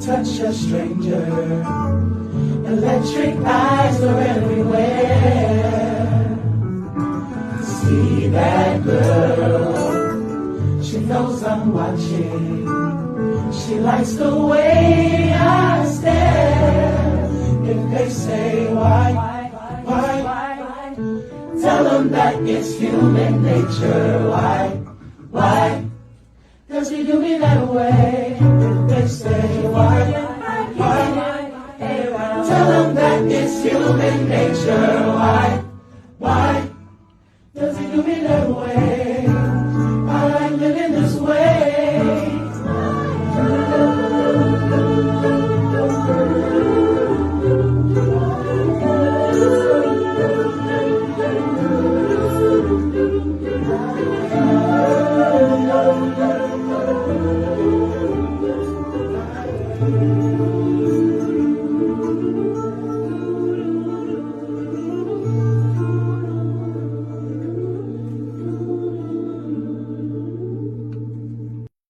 touch a stranger. Electric eyes are everywhere. See that girl, she knows I'm watching. She likes the way I stare. If they say why, tell them that it's human nature. Why does he do me that way? If they say why, tell them that it's human nature. Why does he do me that way? I like living this way.